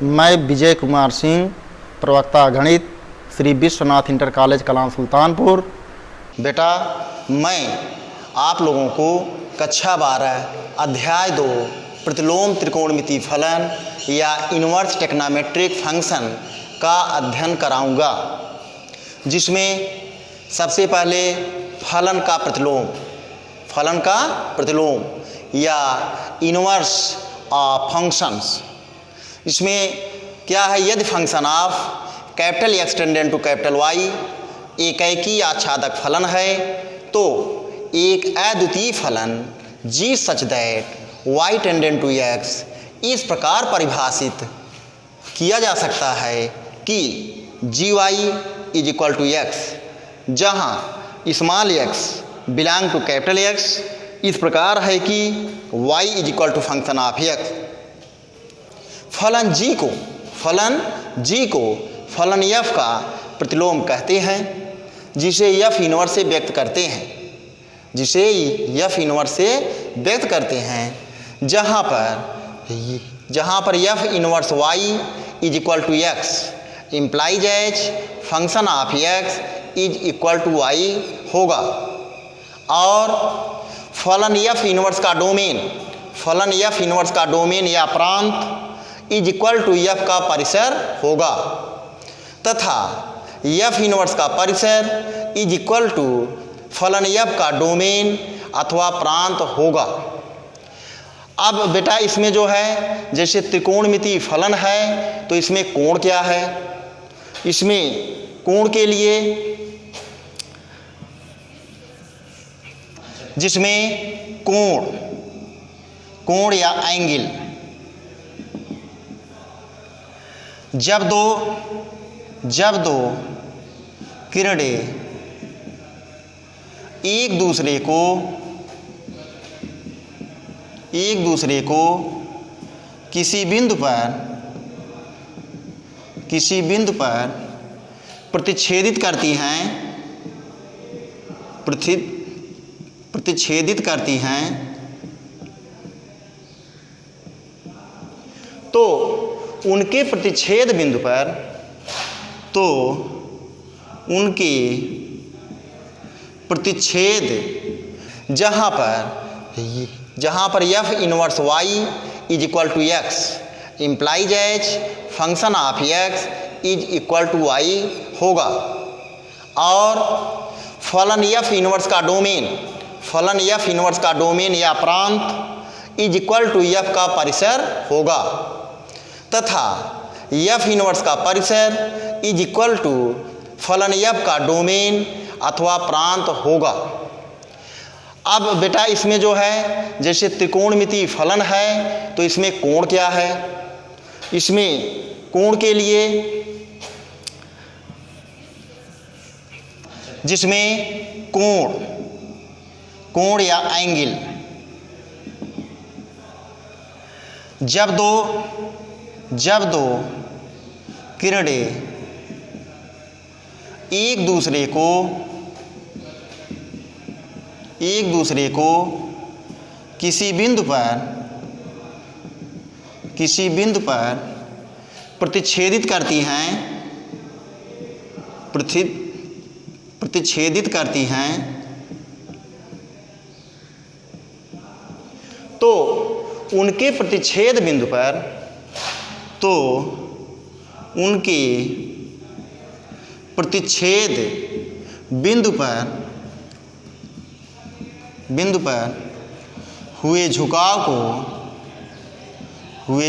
मैं विजय कुमार सिंह, प्रवक्ता गणित, श्री विश्वनाथ इंटर कॉलेज कलां सुल्तानपुर। बेटा, मैं आप लोगों को कक्षा 12 अध्याय 2 प्रतिलोम त्रिकोणमिति फलन या इन्वर्स टेक्नामेट्रिक फंक्शन का अध्ययन कराऊंगा, जिसमें सबसे पहले फलन का प्रतिलोम या इन्वर्स ऑफ फंक्शंस। इसमें क्या है, यदि function of capital X tends to capital Y एकैकी आच्छादक फलन है तो एक अद्वितीय फलन g such that y tends to x इस प्रकार परिभाषित किया जा सकता है कि gy is equal to x, जहाँ small x belong to capital X इस प्रकार है कि y is equal to function of x। फलन g को फलन f का प्रतिलोम कहते हैं, जिसे f इनवर्स से व्यक्त करते हैं, जहाँ पर f inverse y is equal to x implies as function of x is equal to y होगा। और फलन f इनवर्स का डोमेन या प्रांत इज इक्वल टू f का परिसर होगा, तथा f इनवर्स का परिसर इज इक्वल टू फलन f का डोमेन अथवा प्रांत होगा। अब बेटा, इसमें जो है, जैसे त्रिकोणमिति फलन है तो इसमें कोण क्या है, इसमें कोण के लिए जिसमें कोण या एंगल जब दो किरणें एक दूसरे को किसी बिंदु पर प्रतिच्छेदित करती हैं तो उनके प्रतिच्छेद जहाँ पर f inverse y is equal to x implies as function of x is equal to y होगा। और फलन f इनवर्स का डोमेन या प्रांत इज इक्वल टू f का परिसर होगा, तथा f इनवर्स का परिसर इज इक्वल टू फलन f का डोमेन अथवा प्रांत होगा। अब बेटा, इसमें जो है, जैसे त्रिकोणमिति फलन है तो इसमें कोण क्या है, इसमें कोण के लिए जिसमें कोण या एंगल जब दो किरणें एक दूसरे को किसी बिंदु पर प्रतिच्छेदित करती हैं तो उनके प्रतिच्छेद बिंदु पर हुए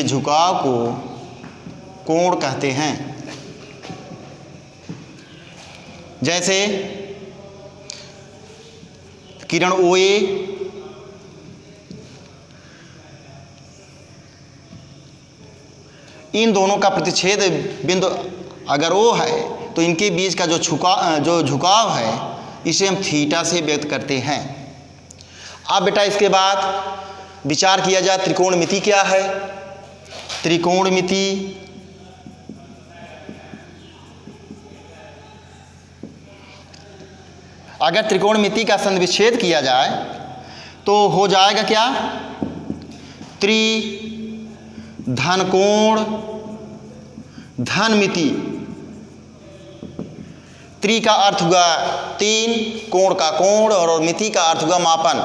झुकाव को कोण कहते हैं। जैसे किरण OA इन दोनों का प्रतिच्छेद बिंदु अगर O है तो इनके बीच का जो झुकाव है इसे हम थीटा से व्यक्त करते हैं। अब बेटा, इसके बाद विचार किया जाए त्रिकोणमिति क्या है। त्रिकोणमिति अगर त्रिकोणमिति का संविच्छेद किया जाए तो हो जाएगा क्या, त्रि धन कोण धन मिति, त्रि का अर्थ हुआ 3, कोण का कोण, और मिति का अर्थ हुआ मापन।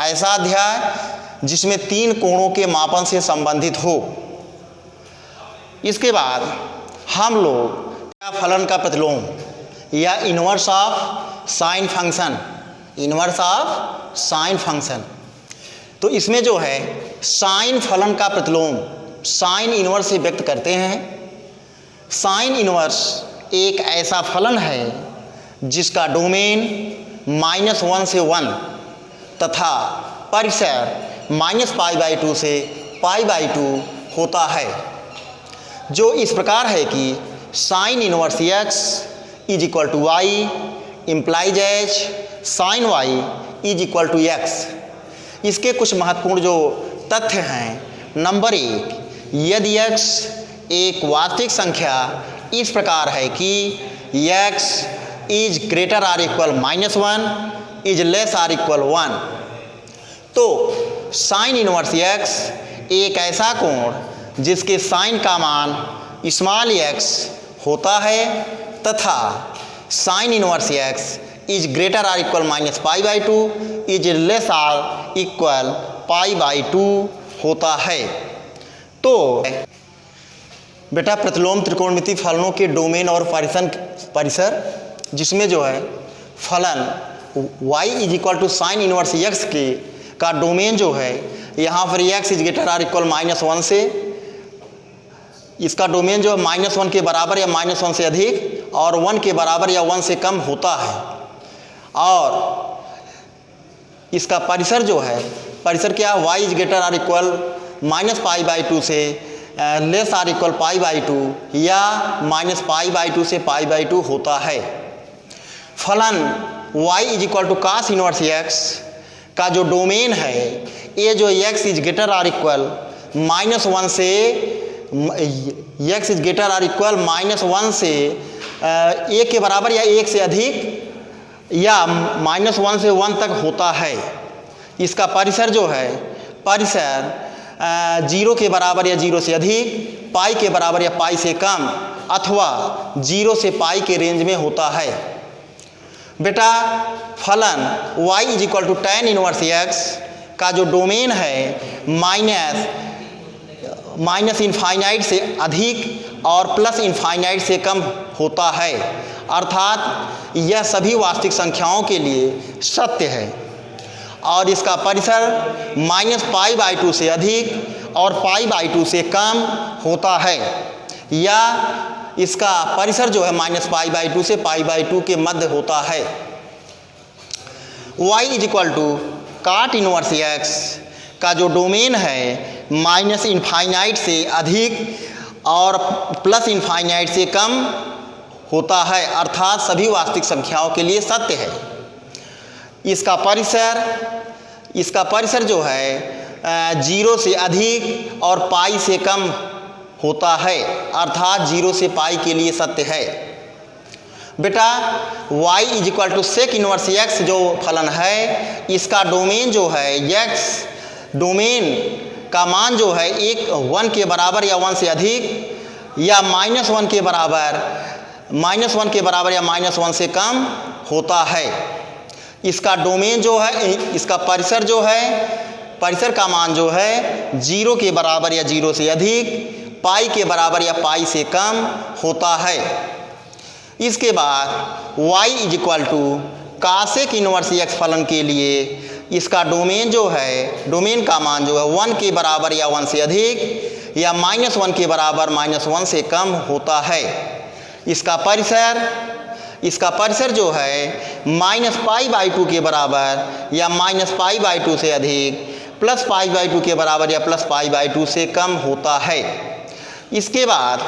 ऐसा अध्याय जिसमें 3 कोणों के मापन से संबंधित हो। इसके बाद हम लोग फलन का प्रतिलोम या inverse of sine function, inverse of sine function, तो इसमें जो है साइन फलन का प्रतिलोम साइन इन्वर्स से व्यक्त करते हैं। साइन इन्वर्स एक ऐसा फलन है जिसका डोमेन -1 से 1 तथा परिसर -π/2 से π/2 होता है, जो इस प्रकार है कि sine inverse x is equal to y implies H sine y is equal to x। इसके कुछ महत्वपूर्ण जो तथ्य हैं, नंबर 1, यदि x एक वास्तविक संख्या इस प्रकार है कि x is greater or equal -1 is less or equal 1, तो साइन इन्वर्स x एक ऐसा कोण जिसके साइन का मान स्मॉल x होता है तथा sine inverse x is greater or equal -π/2 is less or equal π/2 होता है। तो बेटा प्रतिलोम त्रिकोणमिति फलनों के डोमेन और परिसर जिसमें जो है फलन y is equal to sine inverse x के का डोमेन जो है यहाँ पर x is greater or equal -1 से, इसका डोमेन जो है -1 के बराबर या -1 से अधिक और 1 के बराबर या 1 से कम होता है, और इसका परिसर जो है, परिसर क्या है, y is greater or equal -π/2 से लेस आर इक्वल π/2 या -π/2 से π/2 होता है। फलन y is equal to cos inverse x का जो डोमेन है, ये जो x is greater or equal -1 से x is greater or equal -1 से 1 के बराबर या 1 से अधिक या -1 से 1 तक होता है। इसका परिसर जो है, परिसर 0 के बराबर या 0 से अधिक, पाई के बराबर या पाई से कम अथवा 0 से पाई के रेंज में होता है। बेटा फलन y is equal to tan inverse x का जो डोमेन है माइनस इनफाइनाइट से अधिक और प्लस इनफाइनाइट से कम होता है, अर्थात यह सभी वास्तविक संख्याओं के लिए सत्य है, और इसका परिसर -π/2 से अधिक और π/2 से कम होता है, या इसका परिसर जो है -π/2 से π/2 के मध्य होता है। y इज इक्वल टू काट इन्वर्स x का जो डोमेन है माइनस इनफाइनाइट से अधिक और प्लस इनफाइनाइट से कम होता है, अर्थात सभी वास्तविक संख्याओं के लिए सत्य है। इसका परिसर जो है 0 से अधिक और पाई से कम होता है, अर्थात 0 से पाई के लिए सत्य है। बेटा y is equal to sec inverse x जो फलन है, इसका डोमेन जो है x डोमेन का मान जो है 1 के बराबर या 1 से अधिक या -1 के बराबर या -1 से कम होता है। इसका डोमेन जो है, इसका परिसर जो है, परिसर का मान जो है 0 के बराबर या 0 से अधिक, पाई के बराबर या पाई से कम होता है। इसके बाद y is equal to cosec inverse x फलन के लिए इसका डोमेन जो है, डोमेन का मान जो है 1 के बराबर या 1 से अधिक या -1 के बराबर -1 से कम होता है। इसका परिसर जो है -π/2 के बराबर या -π/2 से अधिक, प्लस π/2 के बराबर या प्लस π/2 से कम होता है। इसके बाद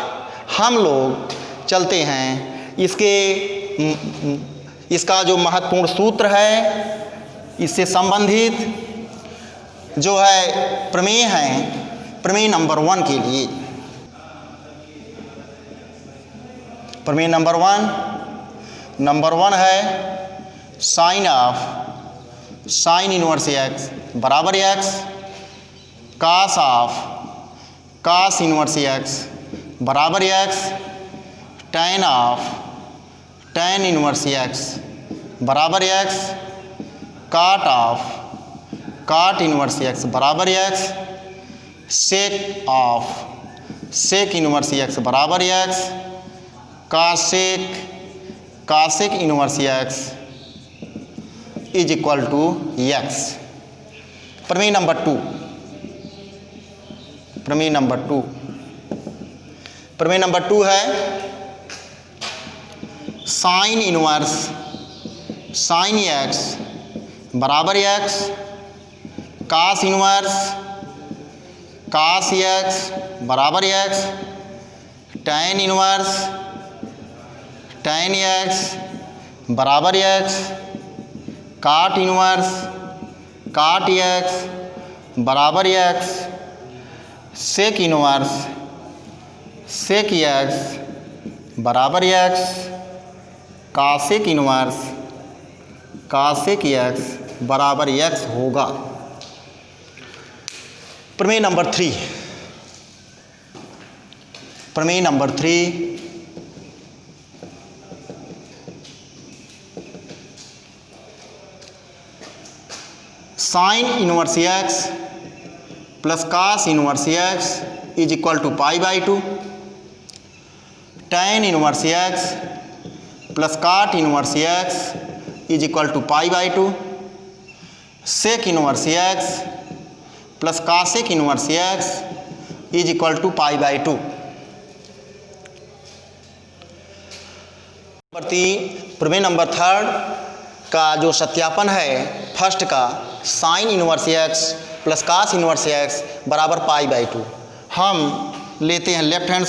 हम लोग चलते हैं इसका जो महत्वपूर्ण सूत्र है, इससे संबंधित जो है प्रमेय है, प्रमेय नंबर 1 के लिए। प्रमेय नंबर 1 है साइन इन्वर्स x बराबर x कास इन्वर्स x बराबर x tan of tan inverse x बराबर x cot of cot inverse x बराबर x sec of sec inverse x बराबर x cosec cosec inverse x is equal to x. प्रमेय number 2 प्रमेय number 2 प्रमेय number 2 है sine inverse sine x बराबर x cos inverse cos x बराबर x tan inverse tan x बराबर x cot inverse cot x बराबर x sec inverse sec x बराबर x cosec inverse cosec x बराबर x होगा। प्रमेय number 3 प्रमेय number 3 sine inverse x plus cos inverse x is equal to π/2 tan inverse x plus cot inverse x is equal to π/2 sec inverse x plus cosec inverse x is equal to π/2। प्रमेय number 3 का जो सत्यापन है first का sine inverse x plus cos inverse x बराबर π/2 हम लेते हैं left hand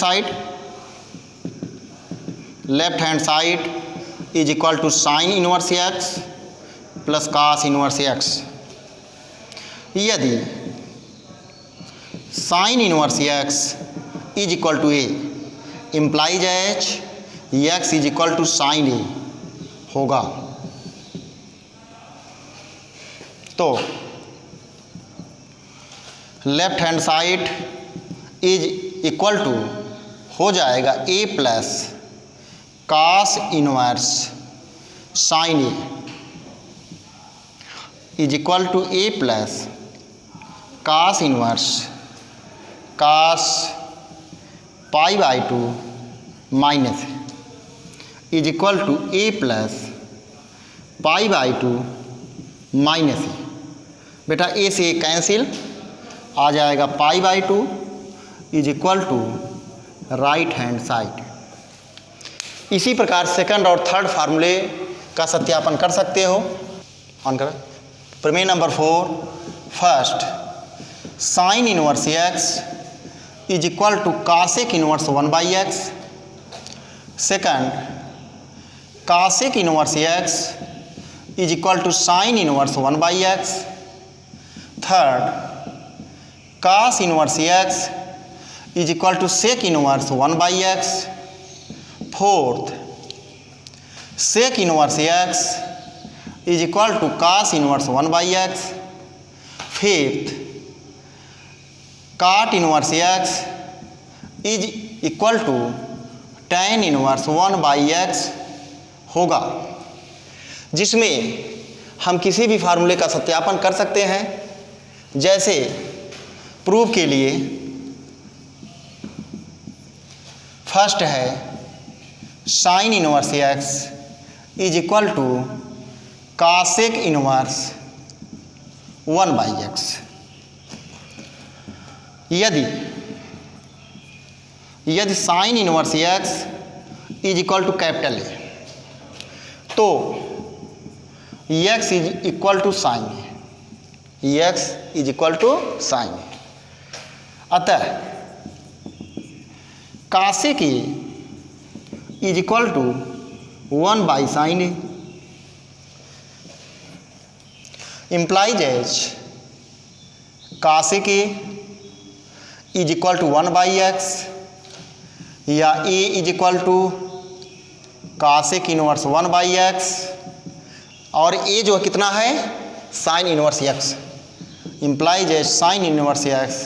side is equal to sine inverse x plus cos inverse x. यदि sine inverse x is equal to a implies h x is equal to sine a होगा तो left hand side is equal to हो जाएगा a plus cos inverse sine a is equal to a plus cos inverse cos π/2 minus is equal to a plus π/2 minus a. बेटा a से cancel आ जाएगा π/2 is equal to right hand side. इसी प्रकार second और third फार्मूले का सत्यापन कर सकते हो। ऑन कर। प्रमेय number 4 first sine inverse x is equal to cosec inverse 1/x। Second cosec inverse x is equal to sine inverse 1/x। Third cos inverse x is equal to sec inverse 1/x। Fourth sec inverse x is equal to cos inverse 1/x। Fifth cot inverse x is equal to tan inverse 1/x होगा, जिसमें हम किसी भी फार्मूले का सत्यापन कर सकते हैं। जैसे प्रूफ के लिए फर्स्ट है sine inverse x is equal to cosec inverse 1/x। यदि sine inverse x is equal to capital a तो x is equal to sine a, x is equal to sine a. अतः cosec a is equal to 1/sin a implies as cosec a is equal to 1/x या a is equal to cosec inverse 1/x और a जो कितना है sine inverse x implies as sign inverse x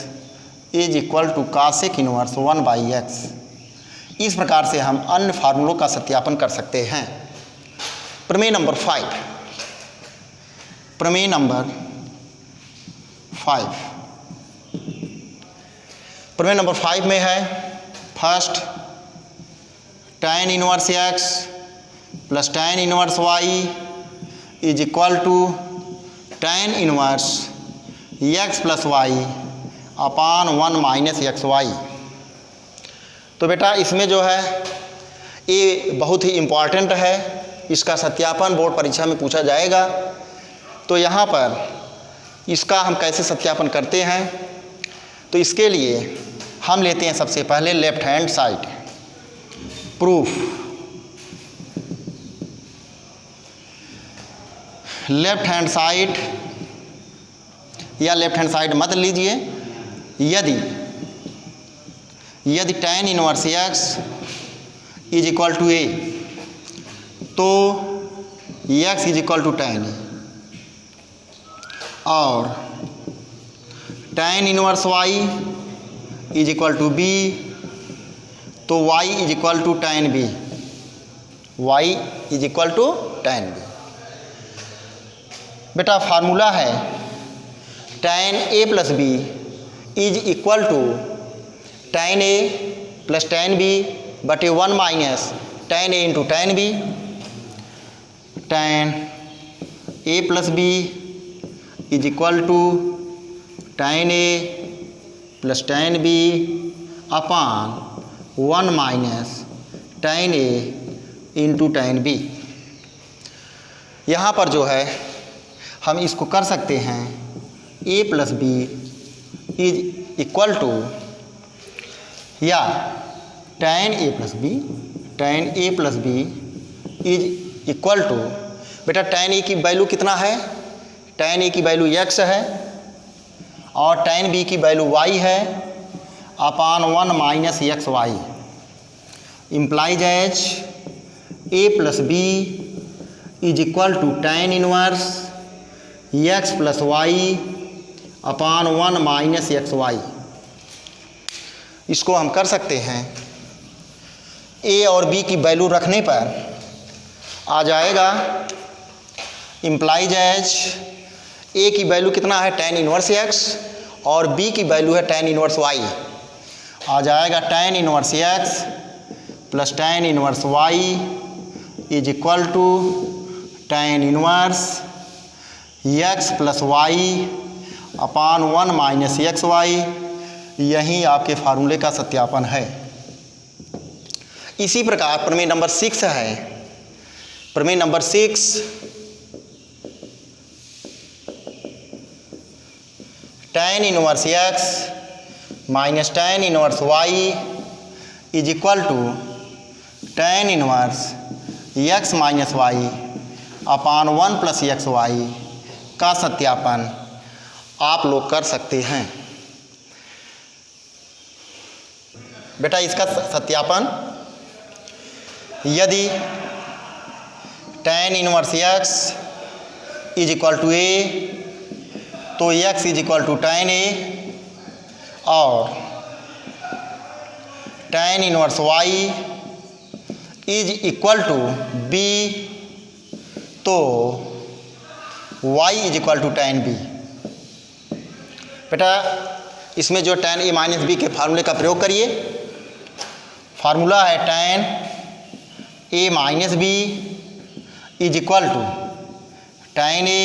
is equal to cosec inverse 1/x। इस प्रकार से हम अन्य फार्मूलों का सत्यापन कर सकते हैं। प्रमेय नंबर 5, प्रमेय नंबर 5, प्रमेय नंबर 5 में है first tan inverse x plus tan inverse y is equal to tan inverse x plus y upon 1 minus x y. तो बेटा इसमें जो है ये बहुत ही इम्पॉर्टेंट है, इसका सत्यापन बोर्ड परीक्षा में पूछा जाएगा। तो यहाँ पर इसका हम कैसे सत्यापन करते हैं, तो इसके लिए हम लेते हैं सबसे पहले left hand side proof. Left hand side या लेफ्ट हैंड साइड मत लीजिए, यदि tan inverse x is equal to a तो x is equal to tan a, और tan inverse y is equal to b तो y is equal to tan b, y is equal to tan b। बेटा formula है tan a plus b is equal to tan a plus tan b बटे 1 minus tan a into tan b। tan a plus b is equal to tan a plus tan b upon 1 minus tan a into tan b। यहाँ पर जो है हम इसको कर सकते हैं a plus B is equal to या tan a plus B is equal to, बेटा tan a की वैल्यू कितना है, tan a की वैल्यू x है और tan b की वैल्यू y है, upon 1 minus x y implies as a plus B is equal to tan inverse x plus y upon 1 minus x y. इसको हम कर सकते हैं, a और b की वैल्यू रखने पर आ जाएगा इम्प्लाइज एज a की वैल्यू कितना है tan इनवर्स x और b की वैल्यू है tan इनवर्स y, आ जाएगा tan inverse x plus tan inverse y is equal to tan inverse x plus y upon 1 minus x y. यही आपके फार्मूले का सत्यापन है। इसी प्रकार प्रमेय नंबर 6 है, प्रमेय number 6 tan inverse x minus tan inverse y is equal to tan inverse x minus y upon 1 plus x y का सत्यापन आप लोग कर सकते हैं। बेटा इसका सत्यापन, यदि tan inverse x is equal to a तो x is equal to tan a और tan inverse y is equal to b तो y is equal to tan b। बेटा इसमें जो tan a माइनस बी के फार्मूले का प्रयोग करिए। फार्मूला है tan a minus B is equal to tan a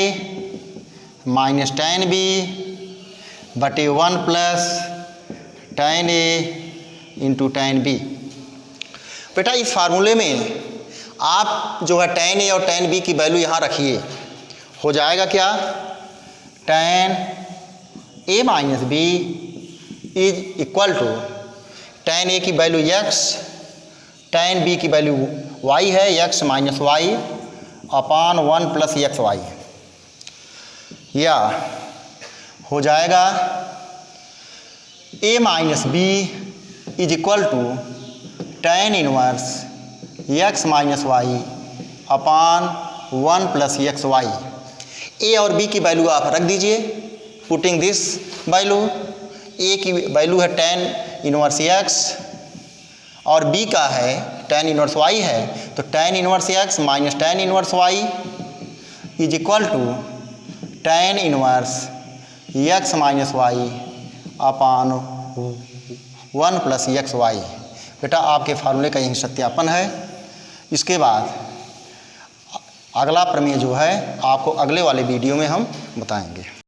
minus tan b बटे 1 plus tan a into tan b। बेटा इस फार्मूले में आप जो है tan a और tan b की वैल्यू यहाँ रखिए, हो जाएगा क्या, tan a minus B is equal to tan a की वैल्यू x, tan b की वैल्यू y है, x minus y upon 1 plus x y, या हो जाएगा a minus B is equal to tan inverse x minus y upon 1 plus x y. a और b की value आप रख दीजिए, पुटिंग दिस वैल्यू, a की वैल्यू है tan इनवर्स x और बी का है tan इनवर्स y है, तो tan inverse x minus tan inverse y is equal to tan inverse x minus y upon 1 plus x y. बेटा आपके फार्मूले का यही सत्यापन है। इसके बाद अगला प्रमेय जो है आपको अगले वाले वीडियो में हम बताएंगे।